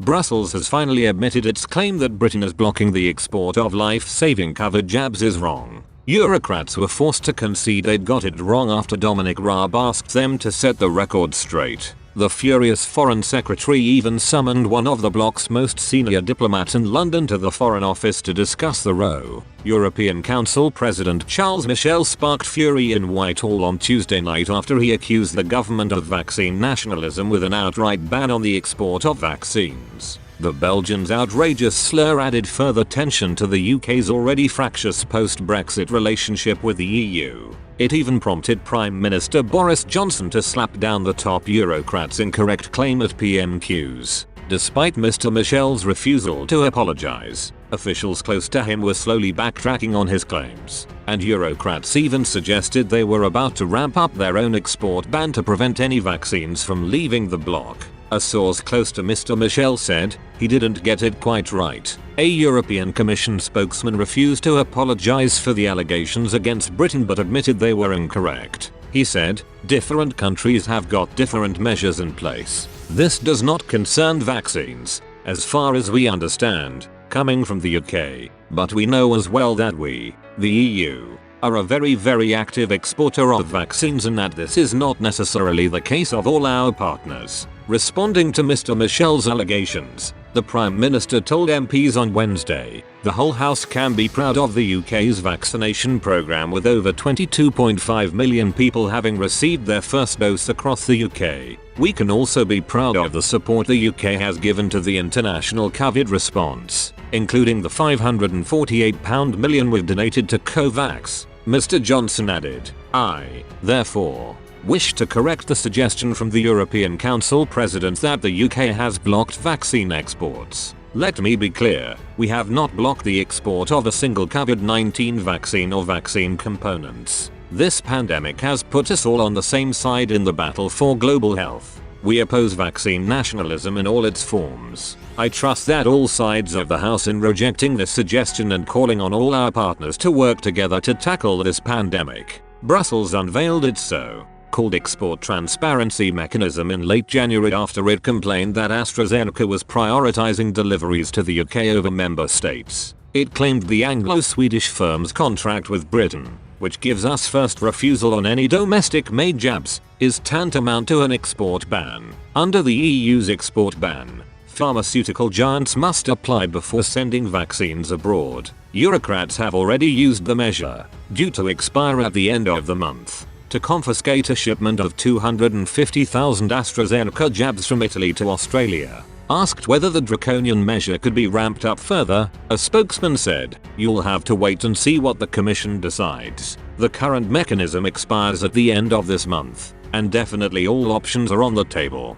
Brussels has finally admitted its claim that Britain is blocking the export of life-saving COVID jabs is wrong. Bureaucrats were forced to concede they'd got it wrong after Dominic Raab asked them to set the record straight. The furious Foreign Secretary even summoned one of the bloc's most senior diplomats in London to the Foreign Office to discuss the row. European Council President Charles Michel sparked fury in Whitehall on Tuesday night after he accused the government of vaccine nationalism with an outright ban on the export of vaccines. The Belgian's outrageous slur added further tension to the UK's already fractious post-Brexit relationship with the EU. It even prompted Prime Minister Boris Johnson to slap down the top bureaucrat's incorrect claim at PMQs. Despite Mr. Michel's refusal to apologise, officials close to him were slowly backtracking on his claims, and bureaucrats even suggested they were about to ramp up their own export ban to prevent any vaccines from leaving the bloc. A source close to Mr. Michel said, he didn't get it quite right. A European Commission spokesman refused to apologise for the allegations against Britain but admitted they were incorrect. He said, different countries have got different measures in place. This does not concern vaccines, as far as we understand, coming from the UK, but we know as well that we, the EU, are a very active exporter of vaccines and that this is not necessarily the case of all our partners. Responding to Mr. Michel's allegations, the Prime Minister told MPs on Wednesday, the whole House can be proud of the UK's vaccination programme with over 22.5 million people having received their first dose across the UK. We can also be proud of the support the UK has given to the international COVID response, including the £548 million we've donated to COVAX. Mr. Johnson added, I, therefore, wish to correct the suggestion from the European Council President that the UK has blocked vaccine exports. Let me be clear, we have not blocked the export of a single COVID-19 vaccine or vaccine components. This pandemic has put us all on the same side in the battle for global health. We oppose vaccine nationalism in all its forms. I trust that all sides of the House in rejecting this suggestion and calling on all our partners to work together to tackle this pandemic. Brussels unveiled its so-called export transparency mechanism in late January after it complained that AstraZeneca was prioritizing deliveries to the UK over member states. It claimed the Anglo-Swedish firm's contract with Britain, which gives us first refusal on any domestic-made jabs, is tantamount to an export ban. Under the EU's export ban, pharmaceutical giants must apply before sending vaccines abroad. Bureaucrats have already used the measure, due to expire at the end of the month, to confiscate a shipment of 250,000 AstraZeneca jabs from Italy to Australia. Asked whether the draconian measure could be ramped up further, a spokesman said, "You'll have to wait and see what the Commission decides. The current mechanism expires at the end of this month, and definitely all options are on the table."